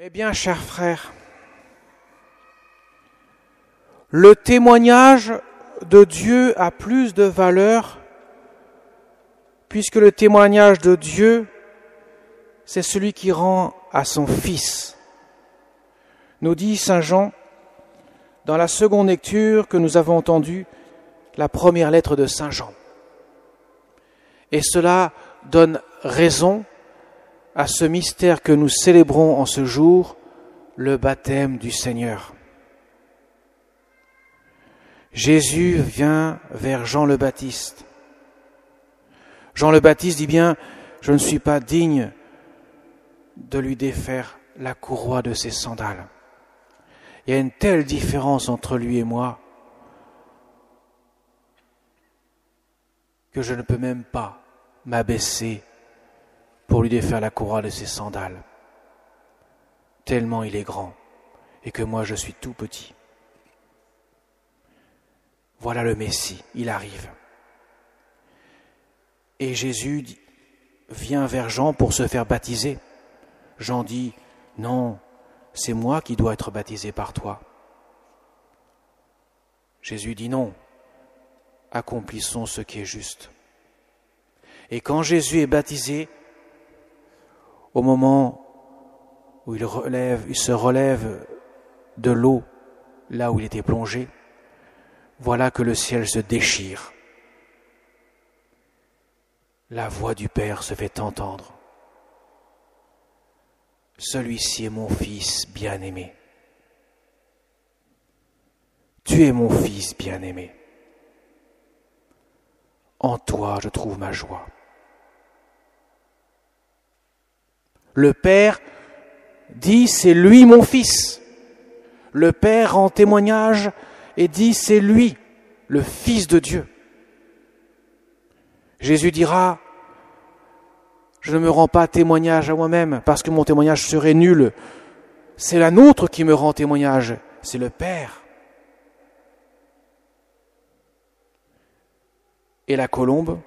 Mais bien, chers frères, le témoignage de Dieu a plus de valeur puisque le témoignage de Dieu, c'est celui qui rend à son Fils. Nous dit Saint Jean, dans la seconde lecture que nous avons entendue, la première lettre de Saint Jean. Et cela donne raison à ce mystère que nous célébrons en ce jour, le baptême du Seigneur. Jésus vient vers Jean le Baptiste. Jean le Baptiste dit bien, je ne suis pas digne de lui défaire la courroie de ses sandales. Il y a une telle différence entre lui et moi que je ne peux même pas m'abaisser pour lui défaire la courroie de ses sandales, tellement il est grand et que moi je suis tout petit. Voilà le Messie, il arrive. Et Jésus vient vers Jean pour se faire baptiser. Jean dit, non, c'est moi qui dois être baptisé par toi. Jésus dit non, accomplissons ce qui est juste. Et quand Jésus est baptisé, au moment où il se relève de l'eau, là où il était plongé, voilà que le ciel se déchire. La voix du Père se fait entendre. Celui-ci est mon Fils bien-aimé. Tu es mon Fils bien-aimé. En toi, je trouve ma joie. Le Père dit, c'est lui mon Fils. Le Père rend témoignage et dit, c'est lui, le Fils de Dieu. Jésus dira, je ne me rends pas témoignage à moi-même parce que mon témoignage serait nul. C'est la nôtre qui me rend témoignage, c'est le Père. Et la colombe,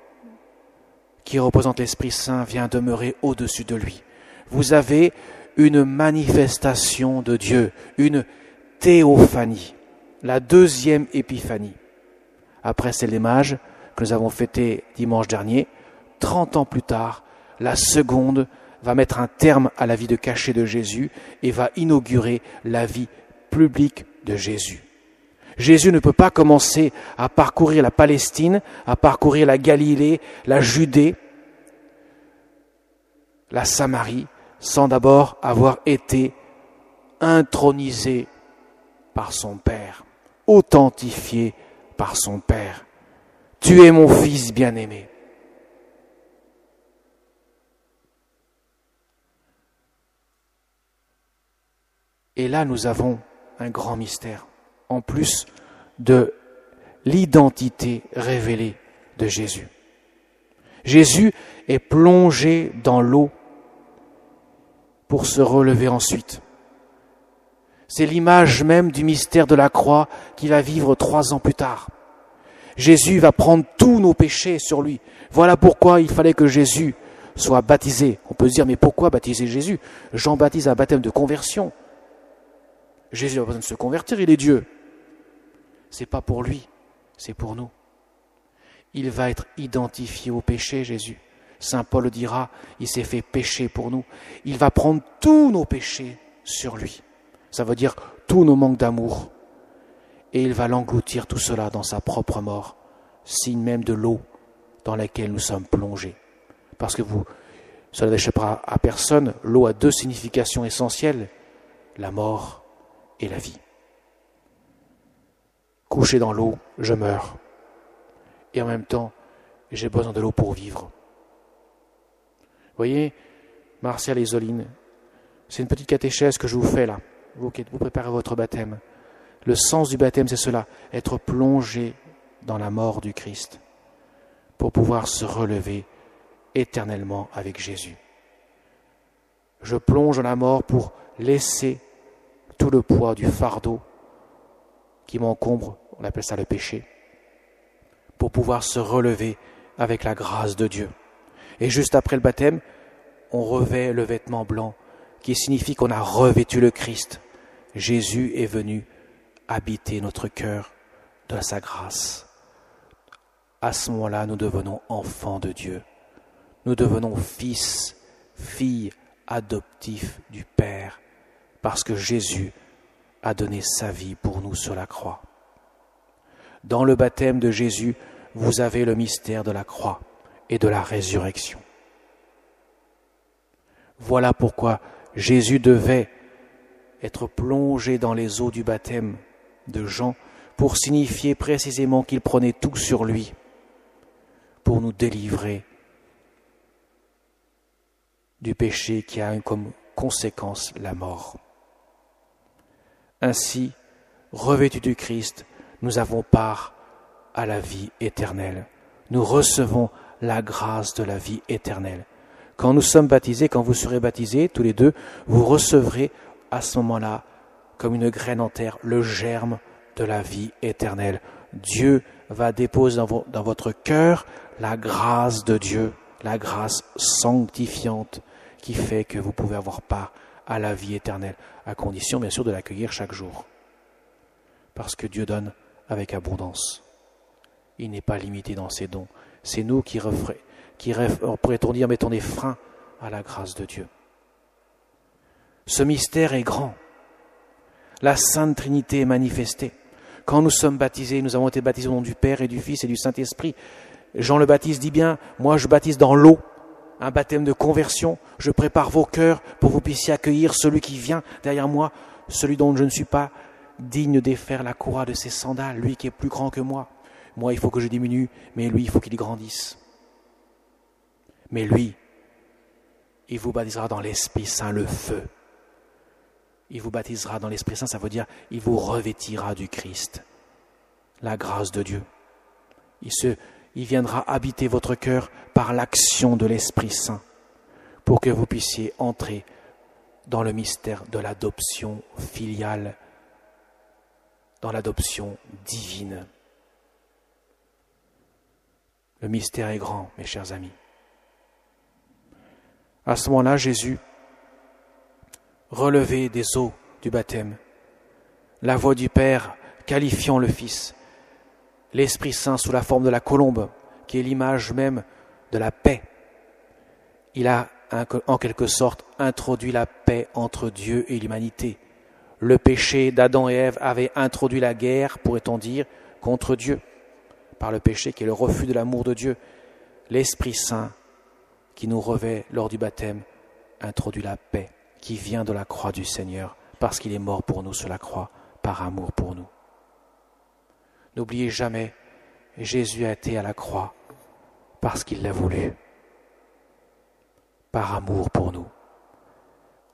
qui représente l'Esprit Saint, vient demeurer au-dessus de lui. Vous avez une manifestation de Dieu, une théophanie, la deuxième épiphanie. Après celle des mages que nous avons fêtée dimanche dernier, 30 ans plus tard, la seconde va mettre un terme à la vie de cachet de Jésus et va inaugurer la vie publique de Jésus. Jésus ne peut pas commencer à parcourir la Palestine, à parcourir la Galilée, la Judée, la Samarie, sans d'abord avoir été intronisé par son Père, authentifié par son Père. Tu es mon Fils bien-aimé. Et là, nous avons un grand mystère, en plus de l'identité révélée de Jésus. Jésus est plongé dans l'eau pour se relever ensuite. C'est l'image même du mystère de la croix qu'il va vivre 3 ans plus tard. Jésus va prendre tous nos péchés sur lui. Voilà pourquoi il fallait que Jésus soit baptisé. On peut se dire, mais pourquoi baptiser Jésus ? Jean baptise un baptême de conversion. Jésus n'a pas besoin de se convertir, il est Dieu. C'est pas pour lui, c'est pour nous. Il va être identifié au péché, Jésus. Saint Paul le dira, il s'est fait pécher pour nous. Il va prendre tous nos péchés sur lui. Ça veut dire tous nos manques d'amour. Et il va l'engloutir tout cela dans sa propre mort, signe même de l'eau dans laquelle nous sommes plongés. Parce que cela n'échappera à personne, l'eau a 2 significations essentielles, la mort et la vie. Couché dans l'eau, je meurs. Et en même temps, j'ai besoin de l'eau pour vivre. Vous voyez, Martial et Zoline, c'est une petite catéchèse que je vous fais là, vous qui vous préparez votre baptême. Le sens du baptême, c'est cela, être plongé dans la mort du Christ pour pouvoir se relever éternellement avec Jésus. Je plonge dans la mort pour laisser tout le poids du fardeau qui m'encombre, on appelle ça le péché, pour pouvoir se relever avec la grâce de Dieu. Et juste après le baptême, on revêt le vêtement blanc qui signifie qu'on a revêtu le Christ. Jésus est venu habiter notre cœur de sa grâce. À ce moment-là, nous devenons enfants de Dieu. Nous devenons fils, filles adoptifs du Père, parce que Jésus a donné sa vie pour nous sur la croix. Dans le baptême de Jésus, vous avez le mystère de la croix et de la résurrection. Voilà pourquoi Jésus devait être plongé dans les eaux du baptême de Jean pour signifier précisément qu'il prenait tout sur lui pour nous délivrer du péché qui a comme conséquence la mort. Ainsi, revêtus du Christ, nous avons part à la vie éternelle. Nous recevons la grâce de la vie éternelle. Quand nous sommes baptisés, quand vous serez baptisés, tous les deux, vous recevrez à ce moment-là, comme une graine en terre, le germe de la vie éternelle. Dieu va déposer dans votre cœur la grâce de Dieu, la grâce sanctifiante qui fait que vous pouvez avoir part à la vie éternelle, à condition bien sûr de l'accueillir chaque jour. Parce que Dieu donne avec abondance. Il n'est pas limité dans ses dons. C'est nous qui pourrait-on dire, mettons des freins à la grâce de Dieu. Ce mystère est grand. La Sainte Trinité est manifestée. Quand nous sommes baptisés, nous avons été baptisés au nom du Père et du Fils et du Saint-Esprit. Jean le Baptiste dit bien, moi je baptise dans l'eau, un baptême de conversion. Je prépare vos cœurs pour que vous puissiez accueillir celui qui vient derrière moi, celui dont je ne suis pas digne de défaire la courroie de ses sandales, lui qui est plus grand que moi. Moi, il faut que je diminue, mais lui, il faut qu'il grandisse. Mais lui, il vous baptisera dans l'Esprit Saint, le feu. Il vous baptisera dans l'Esprit Saint, ça veut dire, il vous revêtira du Christ, la grâce de Dieu. Il viendra habiter votre cœur par l'action de l'Esprit Saint, pour que vous puissiez entrer dans le mystère de l'adoption filiale, dans l'adoption divine. Le mystère est grand, mes chers amis. À ce moment-là, Jésus, relevé des eaux du baptême, la voix du Père qualifiant le Fils, l'Esprit Saint sous la forme de la colombe, qui est l'image même de la paix. Il a en quelque sorte introduit la paix entre Dieu et l'humanité. Le péché d'Adam et Ève avait introduit la guerre, pourrait-on dire, contre Dieu, par le péché qui est le refus de l'amour de Dieu. L'Esprit Saint, qui nous revêt lors du baptême, introduit la paix qui vient de la croix du Seigneur, parce qu'il est mort pour nous sur la croix, par amour pour nous. N'oubliez jamais, Jésus a été à la croix parce qu'il l'a voulu, par amour pour nous.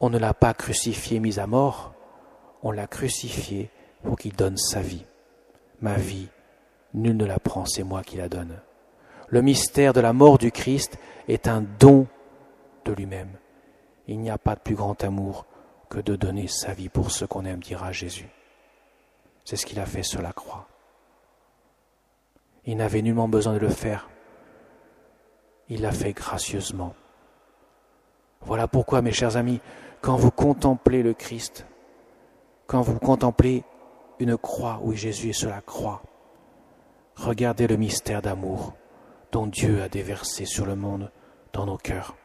On ne l'a pas crucifié, mis à mort, on l'a crucifié pour qu'il donne sa vie. Ma vie, nul ne la prend, c'est moi qui la donne. Le mystère de la mort du Christ est un don de lui-même. Il n'y a pas de plus grand amour que de donner sa vie pour ceux qu'on aime, dira Jésus. C'est ce qu'il a fait sur la croix. Il n'avait nullement besoin de le faire. Il l'a fait gracieusement. Voilà pourquoi, mes chers amis, quand vous contemplez le Christ, quand vous contemplez une croix où Jésus est sur la croix, regardez le mystère d'amour dont Dieu a déversé sur le monde, dans nos cœurs.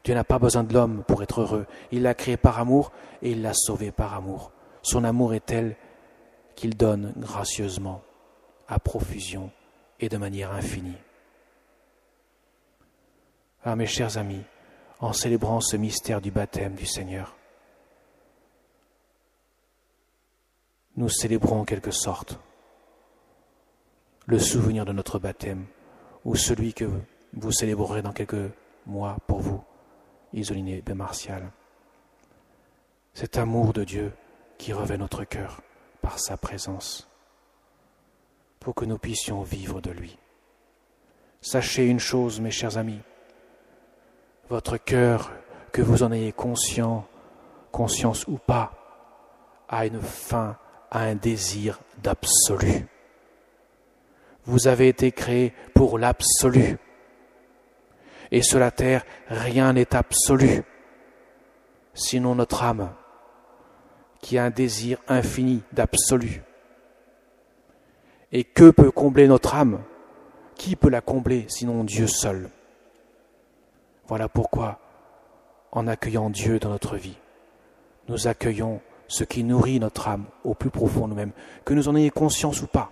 Dieu n'a pas besoin de l'homme pour être heureux. Il l'a créé par amour et il l'a sauvé par amour. Son amour est tel qu'il donne gracieusement, à profusion et de manière infinie. Ah, mes chers amis, en célébrant ce mystère du baptême du Seigneur, nous célébrons en quelque sorte le souvenir de notre baptême, ou celui que vous célébrerez dans quelques mois pour vous, Isoline Ben Martial. Cet amour de Dieu qui revêt notre cœur par sa présence, pour que nous puissions vivre de lui. Sachez une chose, mes chers amis, votre cœur, que vous en ayez conscience ou pas, a une faim, a un désir d'absolu. Vous avez été créés pour l'absolu. Et sur la terre, rien n'est absolu. sinon notre âme, qui a un désir infini d'absolu. Et que peut combler notre âme? Qui peut la combler sinon Dieu seul? Voilà pourquoi, en accueillant Dieu dans notre vie, nous accueillons ce qui nourrit notre âme au plus profond de nous-mêmes, que nous en ayons conscience ou pas.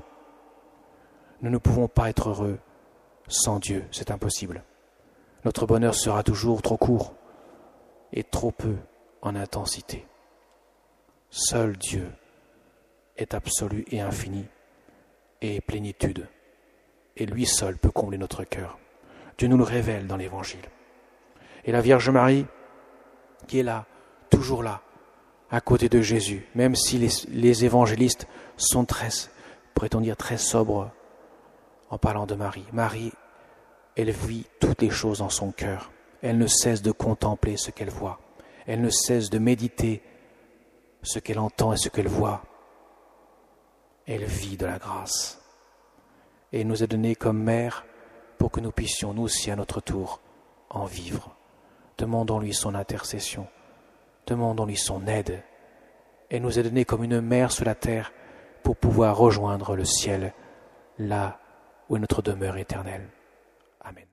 Nous ne pouvons pas être heureux sans Dieu, c'est impossible. Notre bonheur sera toujours trop court et trop peu en intensité. Seul Dieu est absolu et infini et plénitude, et lui seul peut combler notre cœur. Dieu nous le révèle dans l'Évangile. Et la Vierge Marie, qui est là, toujours là, à côté de Jésus, même si les évangélistes sont pourrait-on dire, très sobres en parlant de Marie. Marie, elle vit toutes les choses en son cœur. Elle ne cesse de contempler ce qu'elle voit. Elle ne cesse de méditer ce qu'elle entend et ce qu'elle voit. Elle vit de la grâce. Et elle nous a donné comme mère pour que nous puissions, nous aussi, à notre tour, en vivre. Demandons-lui son intercession. Demandons-lui son aide. Elle nous a donné comme une mère sur la terre pour pouvoir rejoindre le ciel, là où est notre demeure éternelle. Amen.